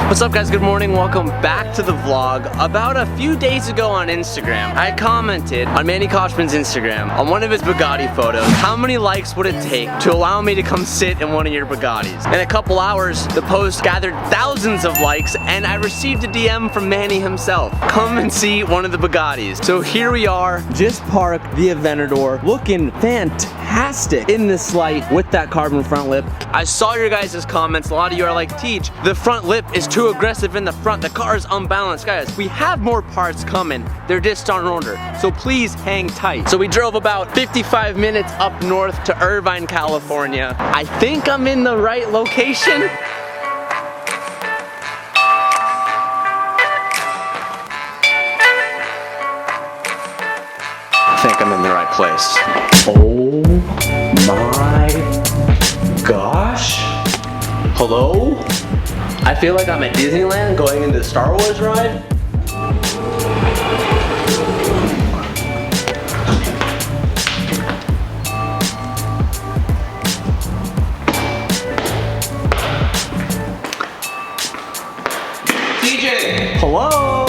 What's up guys, good morning, welcome back to the vlog. About a few days ago on Instagram, I commented on Manny Koshman's Instagram on one of his Bugatti photos, how many likes would it take to allow me to come sit in one of your Bugattis? In a couple hours, the post gathered thousands of likes and I received a DM from Manny himself. Come and see one of the Bugattis. So here we are, just parked the Aventador, looking fantastic in this light with that carbon front lip. I saw your guys' comments, a lot of you are like, Teach, the front lip is too aggressive in the front, the car is unbalanced. Guys, we have more parts coming, they're just on order, so please hang tight. So we drove about 55 minutes up north to Irvine, California. I think I'm in the right location. I think I'm in the right place. Oh my gosh. Hello? I feel like I'm at Disneyland going into the Star Wars ride. DJ! Hello!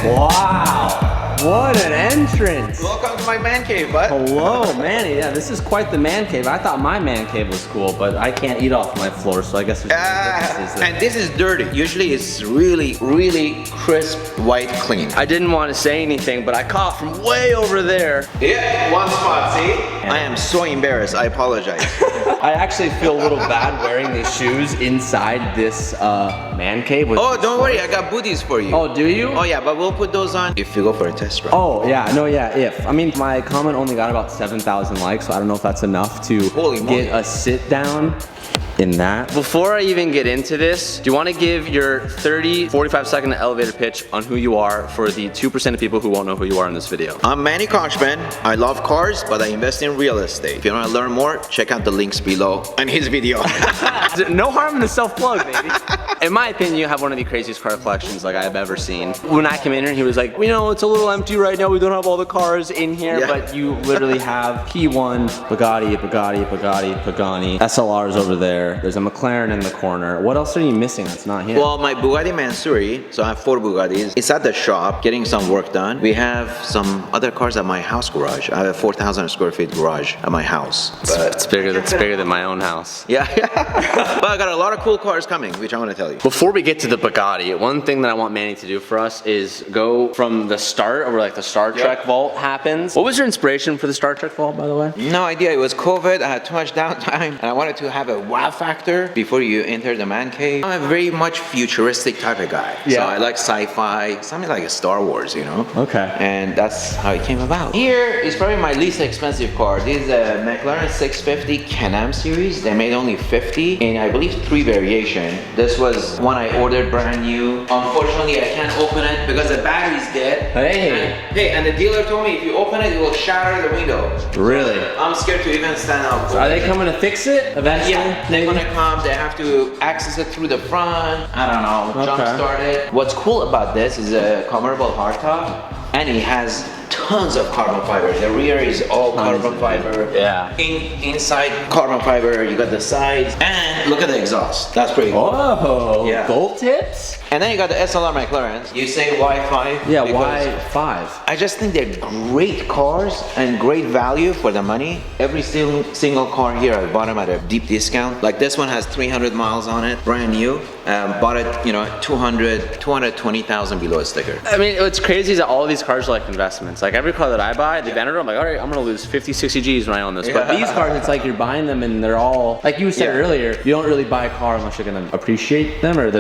Go Wow! What an entrance! Welcome to my man cave, bud. Hello, Manny. Yeah, this is quite the man cave. I thought my man cave was cool, but I can't eat off my floor, so I guess there's differences there. And this is dirty. Usually it's really, really crisp, white, clean. I didn't want to say anything, but I caught from way over there. Yeah, one spot, see? I am so embarrassed. I apologize. I actually feel a little bad wearing these shoes inside this man cave. Oh, don't worry. I got booties for you. Oh, do you? Oh, yeah, but we'll put those on if you go for a test drive. Oh, yeah. No, yeah, if. I mean, my comment only got about 7,000 likes, so I don't know if that's enough to get a sit down in that. Before I even get into this, do you want to give your 45 second elevator pitch on who you are for the 2% of people who won't know who you are in this video? I'm Manny Koshman. I love cars, but I invest in real estate. If you want to learn more, check out the links below on his video. No harm in the self-plug, baby. In my opinion, you have one of the craziest car collections like I've ever seen. When I came in here, he was like, you know, it's a little empty right now. We don't have all the cars in here, but you literally have P1, Bugatti, Pagani, SLRs over there. There's a McLaren in the corner. What else are you missing that's not here? Well, my Bugatti Mansouri, so I have 4 Bugattis. It's at the shop, getting some work done. We have some other cars at my house garage. I have a 4,000 square feet garage at my house. But it's bigger. That's bigger than my own house. Yeah, but I got a lot of cool cars coming, which I want to tell you. Before we get to the Bugatti, one thing that I want Manny to do for us is go from the start, where like the Star Trek vault happens. What was your inspiration for the Star Trek vault, by the way? No idea. It was COVID. I had too much downtime, and I wanted to have a wow factor before you enter the man cave. I'm a very much futuristic type of guy. Yeah. So I like sci-fi, something like a Star Wars, you know? Okay. And that's how it came about. Here is probably my least expensive car. This is a McLaren 650 Can-Am series. They made only 50 in, I believe, 3 variations. This was one I ordered brand new. Unfortunately, I can't open it because the battery's dead. Hey, and the dealer told me if you open it, it will shatter the window. Really? I'm scared to even stand up. So are they coming to fix it eventually? Yeah, they're gonna come. They have to access it through the front. I don't know, jump start it. What's cool about this is a convertible hardtop, and it has tons of carbon fiber. The rear is all carbon fiber. Yeah. Inside carbon fiber, you got the sides, and look at the exhaust. That's pretty cool. Whoa. Yeah. Gold tips? And then you got the SLR McLarens. You say why 5? Yeah, why 5? I just think they're great cars and great value for the money. Every single car here I bought them at a deep discount. Like this one has 300 miles on it, brand new. Bought it, you know, 220,000 below a sticker. I mean, what's crazy is that all these cars are like investments. Like every car that I buy, the Aventador, I'm like, all right, I'm gonna lose 50, 60 G's when I own this. But these cars, it's like you're buying them and they're all, like you said earlier, you don't really buy a car unless you're gonna appreciate them or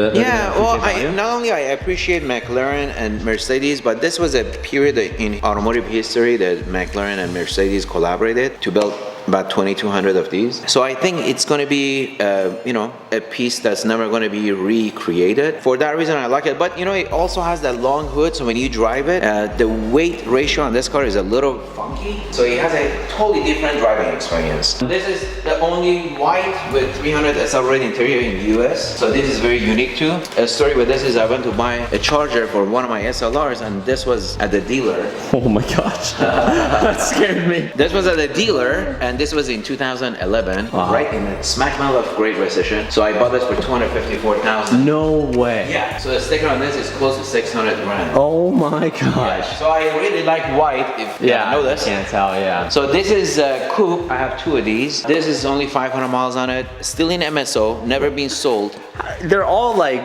not only I appreciate McLaren and Mercedes, but this was a period in automotive history that McLaren and Mercedes collaborated to build about 2,200 of these. So I think it's going to be, you know, a piece that's never going to be recreated. For that reason, I like it. But, you know, it also has that long hood, so when you drive it, the weight ratio on this car is a little funky. So it has a totally different driving experience. This is the only white with 300 SL-rated interior in the US. So this is very unique too. A story with this is I went to buy a charger for one of my SLRs, and this was at the dealer. Oh my gosh, that scared me. This was at the dealer, and and this was in 2011, right in the smack middle of Great Recession. So I bought this for 254,000. No way. Yeah. So the sticker on this is close to 600 grand. Oh my gosh. Yeah. So I really like white. If you know this. I can't tell. Yeah. So this is a coupe. I have 2 of these. This is only 500 miles on it. Still in MSO. Never been sold. They're all like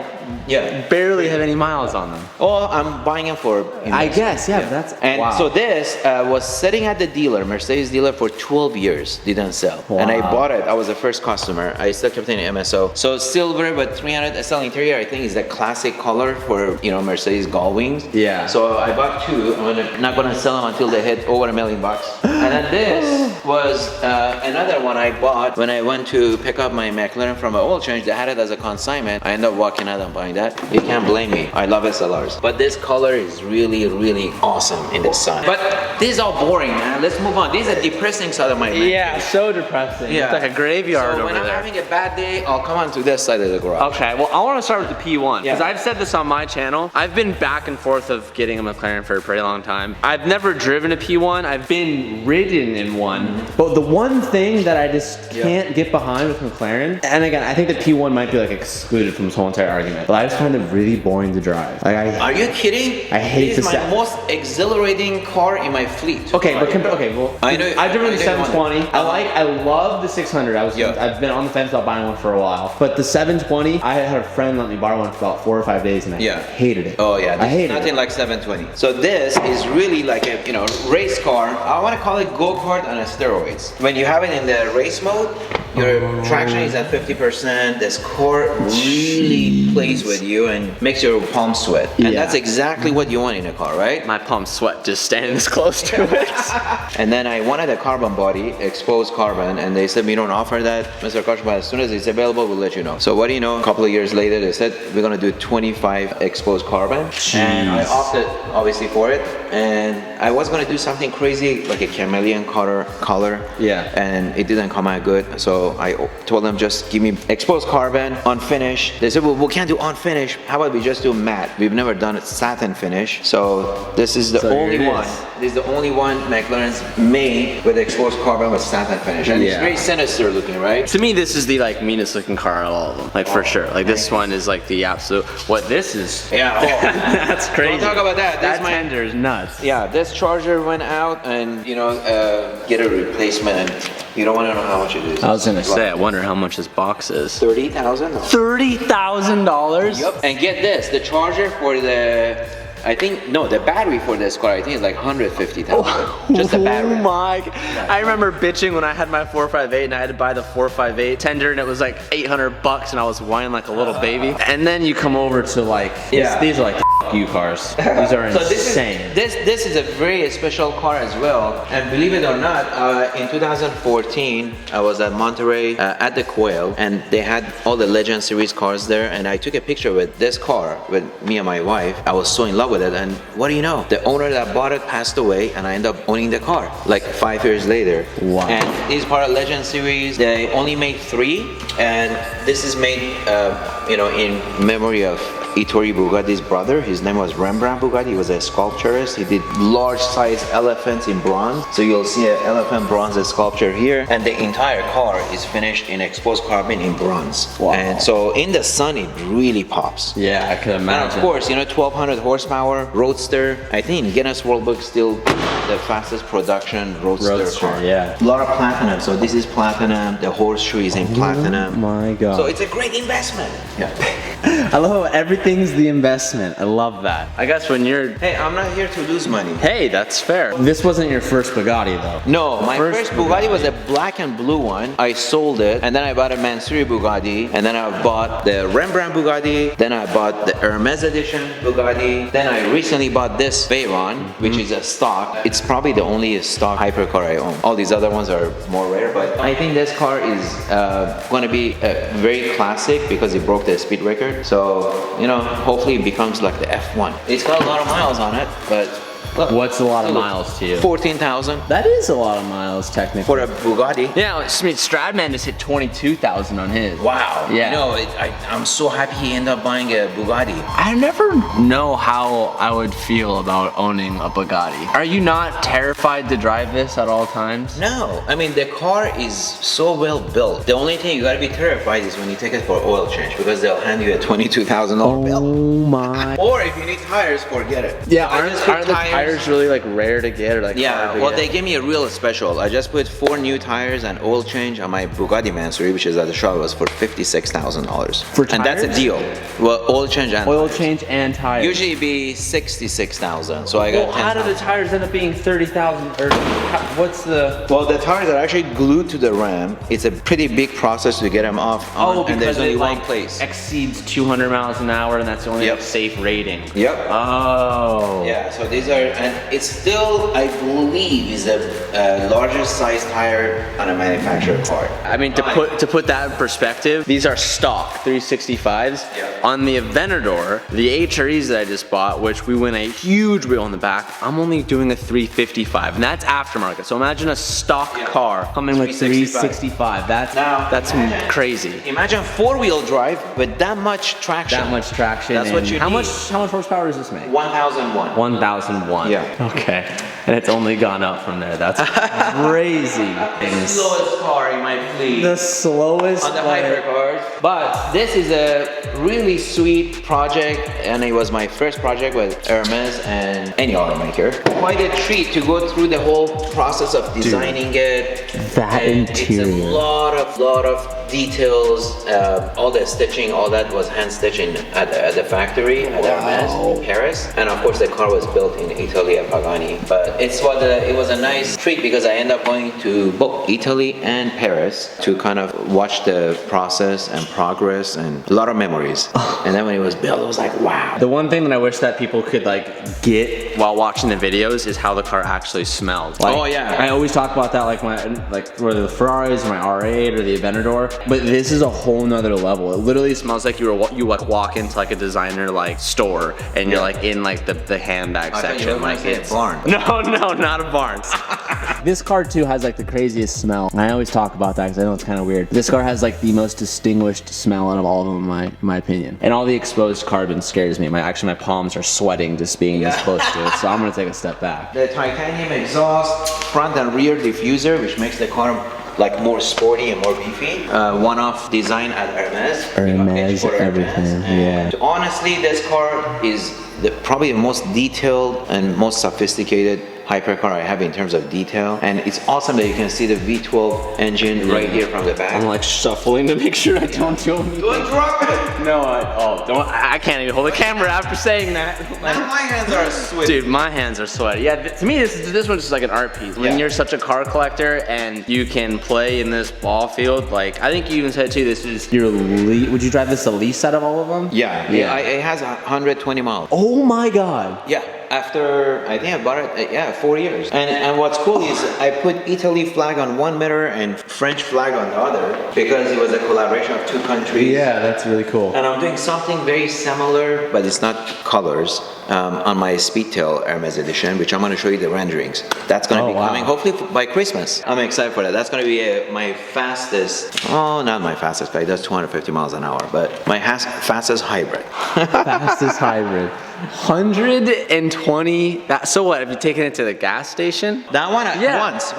barely have any miles on them. Oh, I'm buying them for. I guess, yeah. That's and so this was sitting at the dealer, Mercedes dealer, for 12 years. Didn't sell, and I bought it. I was the first customer. I still kept it in MSO. So silver, but 300 SL interior. I think is the classic color for Mercedes Gull Wings. Yeah. So I bought 2. I'm not gonna sell them until they hit over $1 million. And then this was another one I bought when I went to pick up my McLaren from an oil change. They had it as a consignment. I ended up walking out and buying that. You can't blame me. I love SLRs. But this color is really, really awesome in the sun. But this is all boring, man. Let's move on. This is a depressing side of my life. Yeah, so depressing. Yeah. It's like a graveyard so when over I'm there. having a bad day, I'll come on to this side of the garage. Okay, well, I want to start with the P1 because Yeah. I've said this on my channel. I've been back and forth of getting a McLaren for a pretty long time. I've never driven a P1. I've been ridden in one. But the one thing that I just can't get behind with McLaren, and again, I think the P1 might be like excluded from this whole entire argument, but I just find it really boring to drive. Like, Are you kidding? I hate This is the my most exhilarating car in my fleet. Okay, but well, I know. I've driven the I know you 720. I love the 600. I've been on the fence about buying one for a while. But the 720, I had a friend let me borrow one for about 4 or 5 days, and I hated it. Oh yeah, I hated nothing it. like 720. So this is really like a race car. I want to call it go-kart on a steroids. When you have it in the race mode, your traction is at 50%. This car really plays with you and makes your palms sweat. And that's exactly what you want in a car, right? My palms sweat just standing this close to it. And then I wanted a carbon body, exposed carbon, and they said we don't offer that, Mr. Kosh, but as soon as it's available, we'll let you know. So what do you know? A couple of years later, they said we're gonna do 25 exposed carbon, and I opted obviously for it. And I was gonna do something crazy like a chameleon color, and it didn't come out good. So I told them just give me exposed carbon, unfinished. They said, well, we can't do unfinished. How about we just do matte? We've never done a satin finish. So this is the only one. This is the only one McLaren's made with exposed carbon with satin finish. And it's very sinister looking, right? To me, this is the like meanest looking car of all of them. Like for sure. Like this one is like the absolute. What this is? Yeah. That's crazy. Don't talk about that. That tender is nuts. Yeah, this charger went out, and get a replacement. You don't want to know how much it is. I was gonna say, I wonder how much this box is. $30,000. $30,000? Yep. And get this, the charger for the the battery for this car, I think is like $150,000. Just the battery. Oh my! I remember bitching when I had my 458 and I had to buy the 458 tender, and it was like $800, and I was whining like a little baby. And then you come over to like these are like the F you cars. These are insane. This is a very special car as well. And believe it or not, in 2014, I was at Monterey at the Quail, and they had all the Legend Series cars there, and I took a picture with this car with me and my wife. I was so in love with it, and what do you know? The owner that bought it passed away, and I ended up owning the car like 5 years later. Wow. And this part of Legend Series, they only made 3, and this is made in memory of Ettore Bugatti's brother. His name was Rembrandt Bugatti. He was a sculpturist. He did large size elephants in bronze. So you'll see an elephant bronze sculpture here, and the entire car is finished in exposed carbon in bronze. Wow. And so in the sun, it really pops. Yeah, I can imagine. And of course, 1200 horsepower roadster. I think Guinness World Book still the fastest production roadster car. Yeah. A lot of platinum. So this is platinum. The horseshoe is in platinum. Oh my God. So it's a great investment. Yeah. I love how everything's the investment. I love that. I guess when you're... Hey, I'm not here to lose money. Hey, that's fair. This wasn't your first Bugatti though. No, my first Bugatti was a black and blue one. I sold it, and then I bought a Mansouri Bugatti, and then I bought the Rembrandt Bugatti, then I bought the Hermes edition Bugatti, then I recently bought this Veyron, which is a stock. It's probably the only stock hypercar I own. All these other ones are more rare, but I think this car is going to be very classic because it broke the speed record. So, hopefully it becomes like the F1. It's got a lot of miles on it, but Look, What's a lot of miles to you? 14,000 That is a lot of miles, technically. for a Bugatti. Yeah, I mean, Stradman just hit 22,000 on his. Wow. Yeah. No, I'm so happy he ended up buying a Bugatti. I never know how I would feel about owning a Bugatti. Are you not terrified to drive this at all times? No, I mean the car is so well built. The only thing you gotta be terrified is when you take it for oil change because they'll hand you a $22,000 bill. Oh my. Or if you need tires, forget it. Yeah, I just put aren't the tires really like rare to get or like Yeah, hard to well get? they gave me a real special. I just put 4 new tires and oil change on my Bugatti Mansory, which is at the shop, was for $56,000. For And that's a tires? deal. Well, oil change and Oil tires. change and tires. Usually it'd be 66,000. So I got Well, how 10,000. do the tires end up being 30,000? Or what's the? Well, the tires are actually glued to the ram. It's a pretty big process to get them off on, Oh, and there's because only it one like place. exceeds 200 miles an hour, and that's the only Yep. like, safe rating. Yep. Oh. Yeah, so these are, and it's still, I believe, is the largest size tire on a manufacturer car. I mean, to put that in perspective, these are stock 365s. Yeah. On the Aventador, the HREs that I just bought, which we win a huge wheel in the back, I'm only doing a 355, and that's aftermarket. So imagine a stock car coming with 365. That's crazy. Imagine 4-wheel drive with that much traction. That much traction. That's what and you how need. much horsepower does this make? 1001. 1001. Yeah. Okay. And it's only gone up from there. That's crazy. The slowest car in my fleet. The slowest On the Hypercars. But this is a really sweet project, and it was my first project with Hermes and any automaker. Quite a treat to go through the whole process of designing it. That And interior. It's a lot of details. All the stitching, all that was hand stitching at the factory at Hermes in Paris. And of course, the car was built in Italy at Pagani. But it was a nice treat because I ended up going to both Italy and Paris to kind of watch the process and progress and a lot of memories. And then when it was built, I was like, wow. The one thing that I wish that people could like get while watching the videos is how the car actually smells. Like, Oh, yeah. I always talk about that like whether the Ferraris or my R8 or the Aventador, but this is a whole nother level. It literally smells like you like walk into like a designer like store and you're like in like the handbag section. Like it's a barn. No, not a barn. This car too has like the craziest smell. I always talk about that because I know it's kind of weird. This car has like the most distinguished smell out of all of them in my opinion. And all the exposed carbon scares me. My palms are sweating just being this close to it. So I'm gonna take a step back. The titanium exhaust, front and rear diffuser, which makes the car like more sporty and more beefy. One-off design at Hermes. Hermes, For everything, yeah. And honestly, this car is probably the most detailed and most sophisticated hypercar I have in terms of detail, and it's awesome that you can see the V12 engine right here from the back. I'm like shuffling to make sure I don't do anything. Don't drop it! No, I can't even hold the camera after saying that. Now my hands are sweaty. Dude, my hands are sweaty. Yeah, to me, this one's just like an art piece. When Yeah. you're such a car collector and you can play in this ball field, like I think you even said too, this is your least. Would you drive this the least out of all of them? Yeah, it has 120 miles. Oh my God. Yeah, after I think I bought it, 4 years. And what's cool is I put Italy flag on one mirror and French flag on the other because it was a collaboration of 2 countries. Yeah, that's really cool. And I'm doing something very similar, but it's not colors, on my Speedtail Hermes edition, which I'm going to show you the renderings. That's going to be coming hopefully by Christmas. I'm excited for that. That's going to be my fastest, not my fastest, it does 250 miles an hour, but my fastest hybrid. Fastest hybrid. 120. So what? Have you taken it to the gas station? That one, Yeah. once.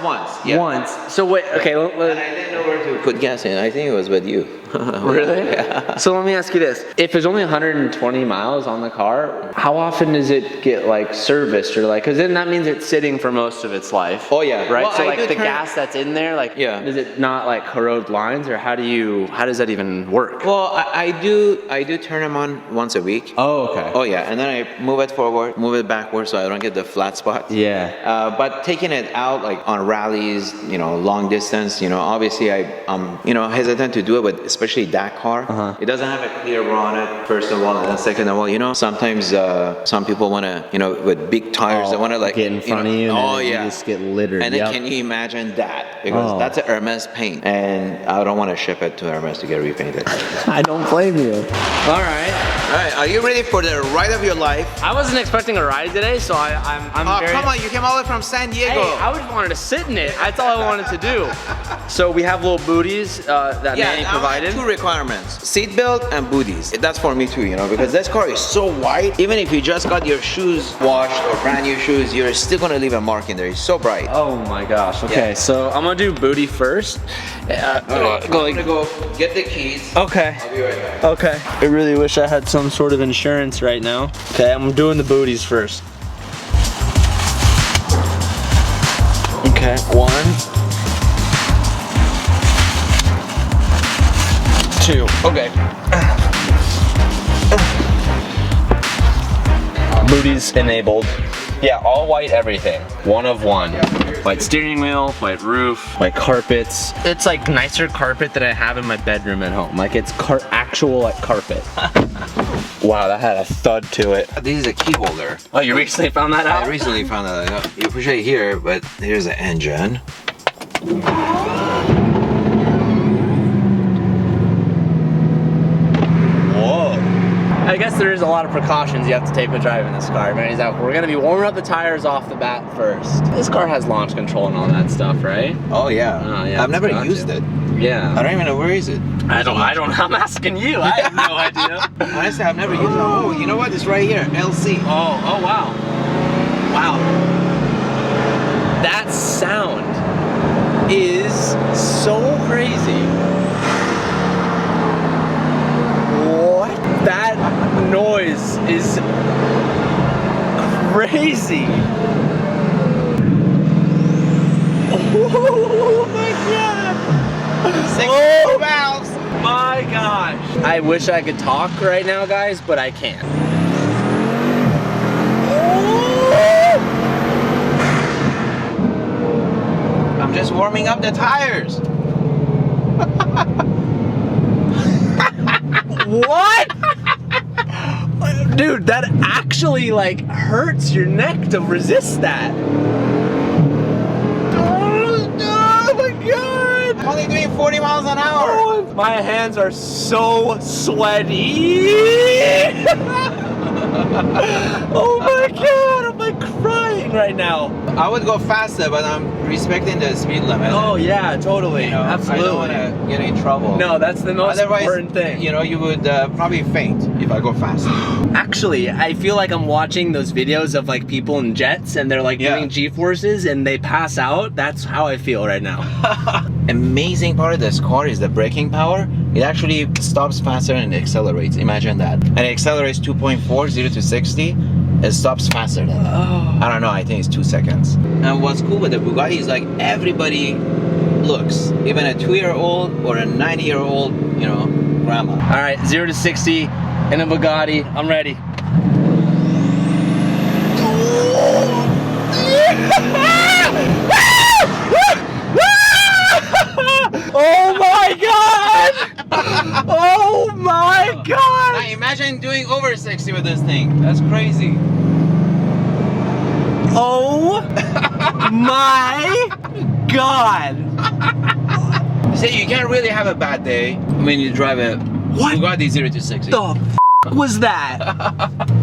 Yeah. Once. So wait. Okay. And I didn't know where to put gas in. I think it was with you. Really? Yeah. So let me ask you this: if there's only 120 miles on the car, how often does it get like serviced or like? Because then that means it's sitting for most of its life. Oh yeah. Right. Well, so I like do the turn- gas that's in there, like, Yeah. does it not like corrode lines, or how does that even work? Well, I do turn them on once a week. Oh, okay. Oh yeah, and then I move it forward, move it backward so I don't get the flat spot. Yeah. But taking it out like on rallies, long distance, obviously I'm hesitant to do it, but especially especially that car. It doesn't have a clear bonnet, first of all, and then second of all, you know, sometimes some people want to, you know, with big tires, they want to like get in front of you, and you just get littered. And then can you imagine that? Because that's a Hermes paint, and I don't want to ship it to Hermes to get repainted. I don't blame you. All right. All right, are you ready for the ride of your life? I wasn't expecting a ride today, so I'm very... come on, you came all the way from San Diego. Hey, I just wanted to sit in it. That's all I wanted to do. So we have little booties that Manny provided. Two requirements: seat belt and booties. That's for me too, you know, because this car is so wide. Even if you just got your shoes washed or brand new shoes, you're still gonna leave a mark in there. It's so bright. Oh my gosh. Okay, so I'm gonna do booty first. Go get the keys. Okay. I'll be right back. Okay. I really wish I had some sort of insurance right now. Okay, I'm doing the booties first. Okay, 1, 2. Okay. Booties enabled. Yeah, all white everything. 1 of 1. White steering wheel, white roof, white carpets. It's like nicer carpet that I have in my bedroom at home. Like it's actual like carpet. Wow, that had a thud to it. This is a key holder. Oh, you recently found that out? I recently found that out. You push it here, but here's the engine. I guess there is a lot of precautions you have to take with driving this car. Man, we're gonna be warming up the tires off the bat first. This car has launch control and all that stuff, right? Oh yeah. Oh, yeah, I've never used it. Yeah. I don't even know where is it. I don't. I'm asking you. I have no idea. Honestly, I've never used it. Oh, you know what? It's right here. LC. Oh wow. Wow. That sound is so crazy. What? That noise is crazy. Oh my god. 6 valves. My gosh. I wish I could talk right now, guys, but I can't. I'm just warming up the tires. What? Dude, that actually like hurts your neck to resist that. Oh my god! I'm only doing 40 miles an hour. Oh, my hands are so sweaty. Oh my god, I'm like crying right now. I would go faster, but I'm respecting the speed limit. Oh yeah, totally. You know, absolutely. I don't want to get in trouble. No, that's the most important thing. You know, you would probably faint if I go fast. Actually, I feel like I'm watching those videos of like people in jets and they're like doing G-forces and they pass out. That's how I feel right now. Amazing part of this car is the braking power. It actually stops faster and accelerates. Imagine that. And it accelerates 2.4, 0 to 60. It stops faster than that. I don't know, I think it's 2 seconds. And what's cool with the Bugatti is like everybody looks, even a 2-year-old or a 90-year-old, you know, grandma. All right, 0 to 60 in a Bugatti. I'm ready. Oh my god! Oh my god! Now imagine doing over 60 with this thing. That's crazy. Oh my god! See, you can't really have a bad day when you drive a Bugatti 0 to 60. The f was that?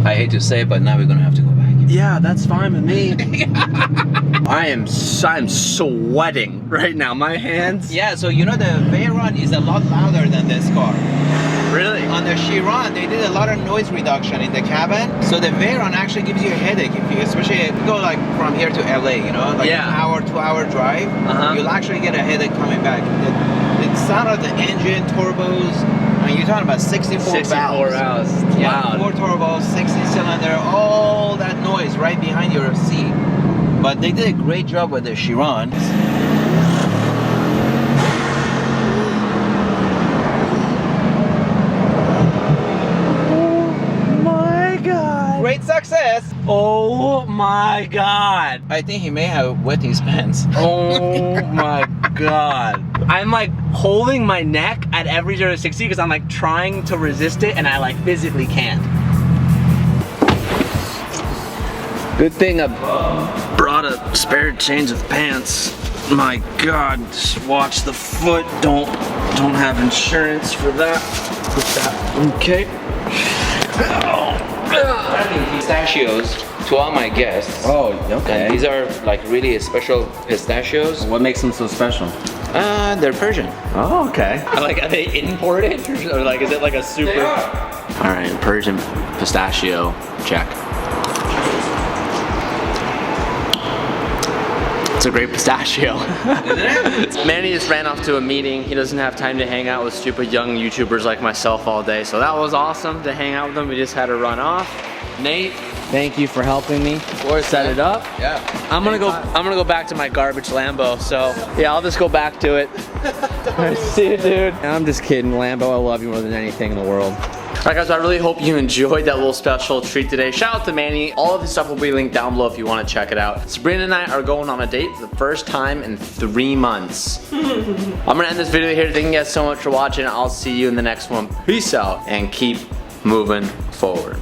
I hate to say it, but now we're gonna have to go back. Yeah, that's fine with me. I'm sweating right now. My hands. Yeah, so you know the Veyron is a lot louder than this car. Really? On the Chiron, they did a lot of noise reduction in the cabin. So the Veyron actually gives you a headache if you, especially if you go like from here to LA, you know, like an hour, 2-hour drive. You'll actually get a headache coming back. The sound of the engine, turbos. I mean, you're talking about 64 valves. Yeah, 4 turbos, 60 cylinder, all that noise right behind your seat. But they did a great job with the Chiron. Oh my god. Great success. Oh my god. I think he may have wet his pants. Oh my god. I'm like holding my neck at every 0 to 60 because I'm like trying to resist it and I like physically can't. Good thing I brought a spare change of pants. My god, just watch the foot. Don't have insurance for that. Put that, okay. Pistachios to all my guests. Oh, okay. And these are like really special pistachios. What makes them so special? They're Persian. Oh, okay. Like, are they imported? Or like, is it like a super? All right, Persian pistachio, check. It's a great pistachio. Manny just ran off to a meeting. He doesn't have time to hang out with stupid young YouTubers like myself all day. So that was awesome to hang out with them. We just had to run off. Nate, thank you for helping me set it up. Yeah. I'm gonna go back to my garbage Lambo. So yeah, I'll just go back to it. See you, dude. I'm just kidding, Lambo. I love you more than anything in the world. Alright guys, I really hope you enjoyed that little special treat today. Shout out to Manny. All of his stuff will be linked down below if you want to check it out. Sabrina and I are going on a date for the first time in 3 months. I'm gonna end this video here. Thank you guys so much for watching. I'll see you in the next one. Peace out and keep moving forward.